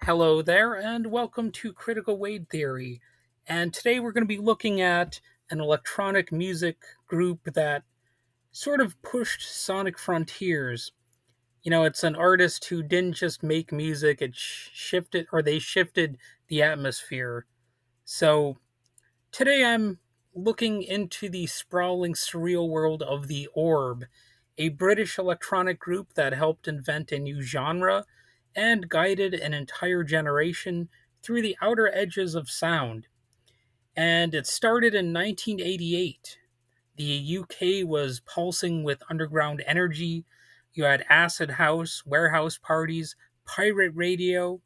Hello there, and welcome to Critical Wave Theory. And today we're going to be looking at an electronic music group that sort of pushed sonic frontiers. It's an artist who didn't just make music, it shifted, or they shifted the atmosphere. So today I'm looking into the sprawling, surreal world of the Orb, a British electronic group that helped invent a new genre and guided an entire generation through the outer edges of sound. And it started in 1988. The UK was pulsing with underground energy. You had acid house, warehouse parties, pirate radio,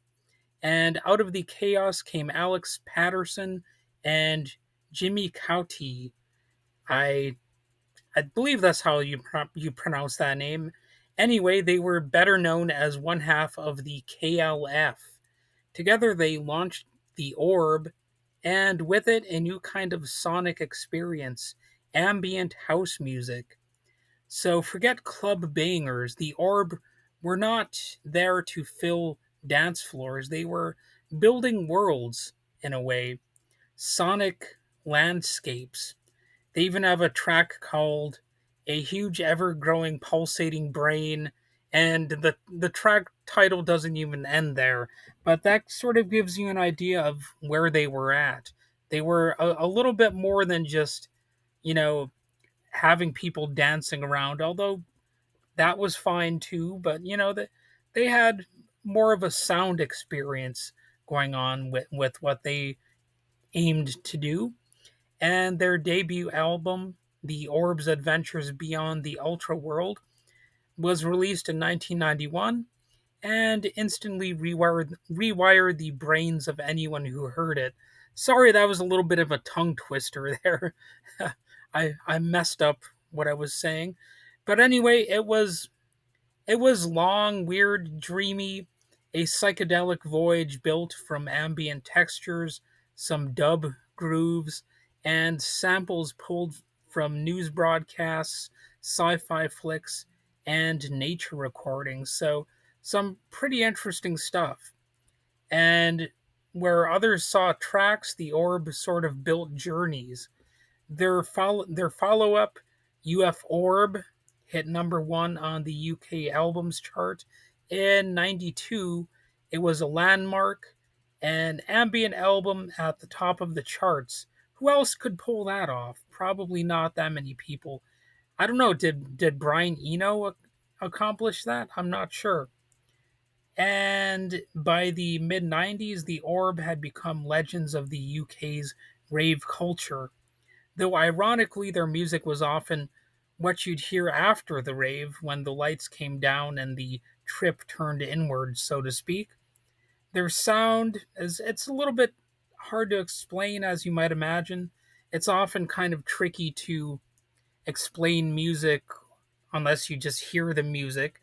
and out of the chaos came Alex Patterson and Jimmy Cauty. I I believe that's how you pronounce that name. Anyway, they were better known as one half of the KLF. Together, they launched the Orb, and with it, a new kind of sonic experience: ambient house music. So forget club bangers. The Orb were not there to fill dance floors. They were building worlds in a way, sonic landscapes. They even have a track called "A Huge Ever Growing Pulsating Brain," and the track title doesn't even end there, but that sort of gives you an idea of where they were at. They were a little bit more than just, you know, having people dancing around, although that was fine too. But they had more of a sound experience going on with what they aimed to do. And their debut album, The Orb's Adventures Beyond the Ultra World, was released in 1991 and instantly rewired the brains of anyone who heard it. Sorry, that was a little bit of a tongue twister there. I messed up what I was saying. But anyway, it was long, weird, dreamy, a psychedelic voyage built from ambient textures, some dub grooves, and samples pulled from news broadcasts, sci fi flicks, and nature recordings. So, some pretty interesting stuff. And where others saw tracks, the Orb sort of built journeys. Their follow up, UF Orb, hit number one on the UK albums chart in '92. It was a landmark, an ambient album at the top of the charts. Who else could pull that off? Probably not that many people. I don't know. Did Brian Eno accomplish that? I'm not sure. And by the mid '90s, the Orb had become legends of the UK's rave culture, though ironically, their music was often what you'd hear after the rave when the lights came down and the trip turned inward, so to speak. Their sound is it's a little bit hard to explain, as you might imagine. It's often kind of tricky to explain music unless you just hear the music.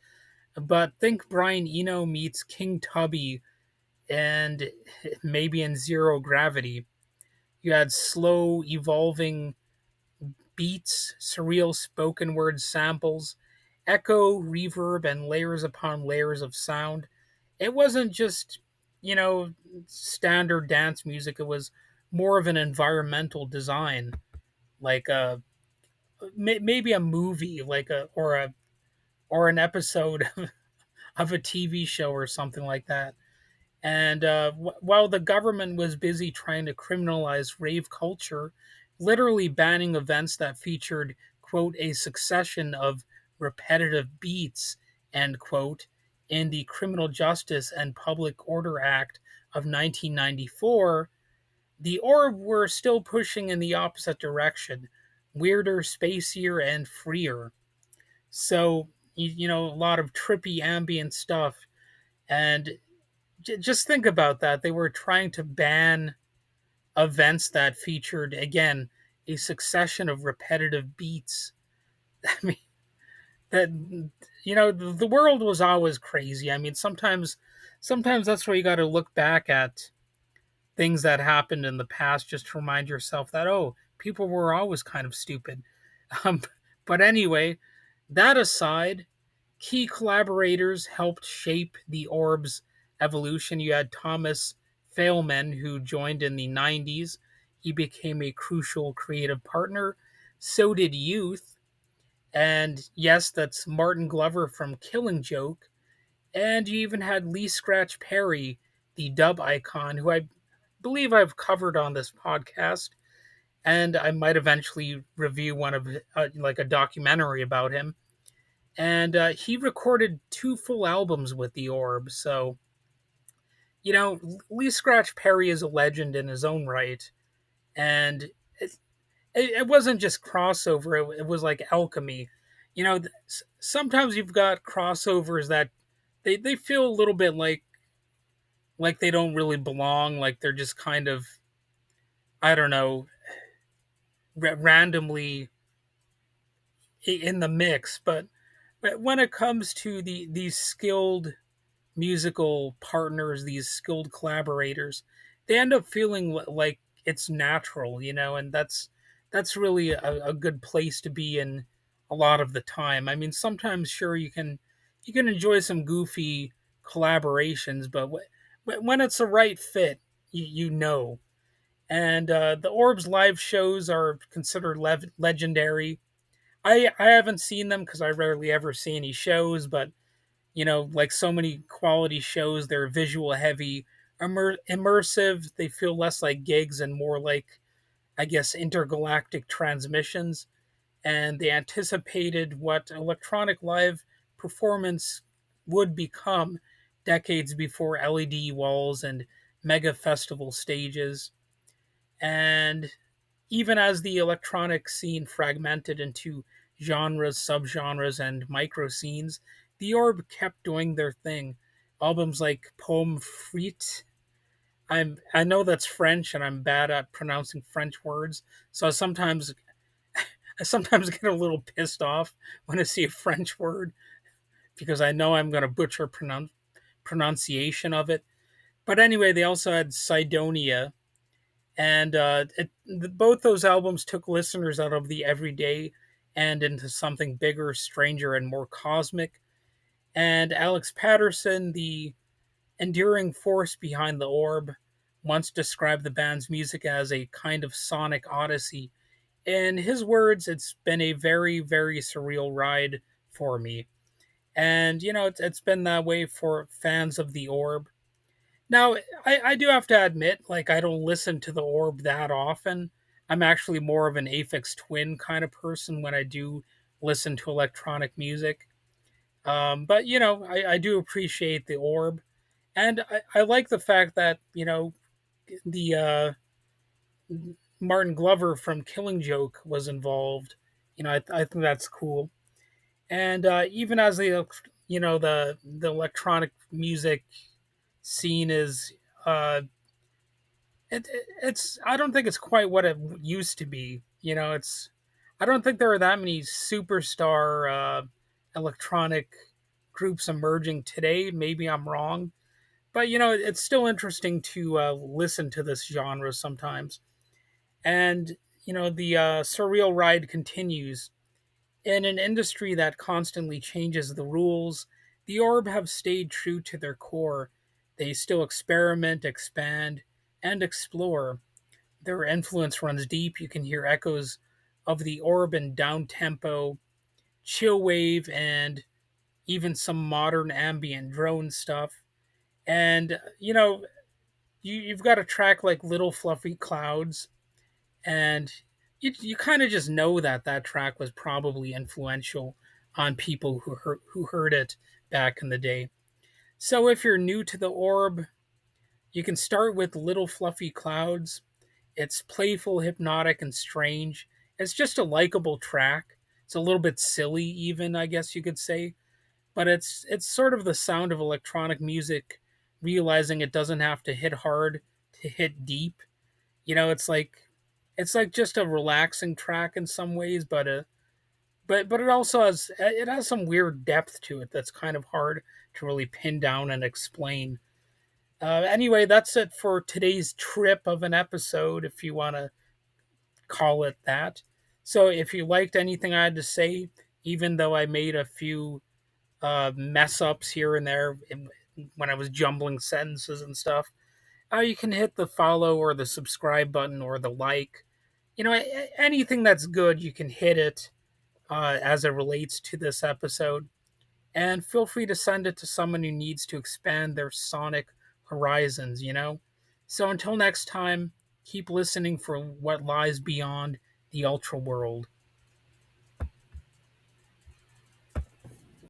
But think Brian Eno meets King Tubby and maybe in Zero Gravity. You had slow, evolving beats, surreal spoken word samples, echo, reverb, and layers upon layers of sound. It wasn't just, you know, standard dance music. It was more of an environmental design, like maybe a movie, like a or an episode of a TV show or something like that. And while the government was busy trying to criminalize rave culture, literally banning events that featured, quote, a succession of repetitive beats, end quote, in the Criminal Justice and Public Order Act of 1994, the Orb were still pushing in the opposite direction: weirder, spacier, and freer. So, a lot of trippy ambient stuff. And just think about that. They were trying to ban events that featured, again, a succession of repetitive beats. I mean, that the world was always crazy. I mean, sometimes that's where you got to look back at things that happened in the past just to remind yourself that, oh, people were always kind of stupid. Um, but anyway, that aside, key collaborators helped shape the Orb's evolution. You had Thomas Failman, who joined in the 90s. He became a crucial creative partner. So did Youth. And yes, that's Martin Glover from Killing Joke. And you even had Lee Scratch Perry, the dub icon, who I believe I've covered on this podcast. And I might eventually review one of like a documentary about him. And he recorded two full albums with the Orb. So, Lee Scratch Perry is a legend in his own right. And it wasn't just crossover, it was like alchemy. Sometimes you've got crossovers that they feel a little bit like they don't really belong, like they're just kind of, I don't know, randomly in the mix. But when it comes to these skilled musical partners, these skilled collaborators, they end up feeling like it's natural, and that's really a good place to be in a lot of the time. I mean, sometimes sure you can enjoy some goofy collaborations, but when it's the right fit, you know. And the Orb's live shows are considered legendary. I haven't seen them because I rarely ever see any shows, but like so many quality shows, they're visual heavy, immersive. They feel less like gigs and more like, I guess, intergalactic transmissions. And they anticipated what electronic live performance would become decades before LED walls and mega festival stages. And even as the electronic scene fragmented into genres, subgenres, and micro scenes, the Orb kept doing their thing. Albums like Pomme Frite. I know that's French, and I'm bad at pronouncing French words, so I sometimes get a little pissed off when I see a French word because I know I'm going to butcher pronunciation of it. But anyway, they also had Sidonia, and both those albums took listeners out of the everyday and into something bigger, stranger, and more cosmic. And Alex Patterson, the enduring force behind the Orb, once described the band's music as a kind of sonic odyssey. In his words, it's been a very, very surreal ride for me. And, it's been that way for fans of the Orb. Now, I do have to admit, like, I don't listen to the Orb that often. I'm actually more of an Aphex Twin kind of person when I do listen to electronic music. But, I do appreciate the Orb. And I like the fact that, the Martin Glover from Killing Joke was involved. I think that's cool. And even as the electronic music scene is uh, it's I don't think it's quite what it used to be. It's I don't think there are that many superstar electronic groups emerging today. Maybe I'm wrong, but it's still interesting to listen to this genre sometimes. And the surreal ride continues in an industry that constantly changes the rules. The Orb have stayed true to their core. They still experiment, expand, and explore. Their influence runs deep. You can hear echoes of the Orb in down tempo, chill wave, and even some modern ambient drone stuff. And you've got a track like Little Fluffy Clouds, and you kind of just know that track was probably influential on people who heard it back in the day. So if you're new to the Orb, you can start with Little Fluffy Clouds. It's playful, hypnotic, and strange. It's just a likable track. It's a little bit silly, even, I guess you could say, but it's sort of the sound of electronic music realizing it doesn't have to hit hard to hit deep. It's like just a relaxing track in some ways, but it also has some weird depth to it that's kind of hard to really pin down and explain. Anyway, that's it for today's trip of an episode, if you want to call it that. So if you liked anything I had to say, even though I made a few mess ups here and there, when I was jumbling sentences and stuff. You can hit the follow or the subscribe button or the like. Anything that's good, you can hit it as it relates to this episode. And feel free to send it to someone who needs to expand their sonic horizons. So until next time, keep listening for what lies beyond the ultra world.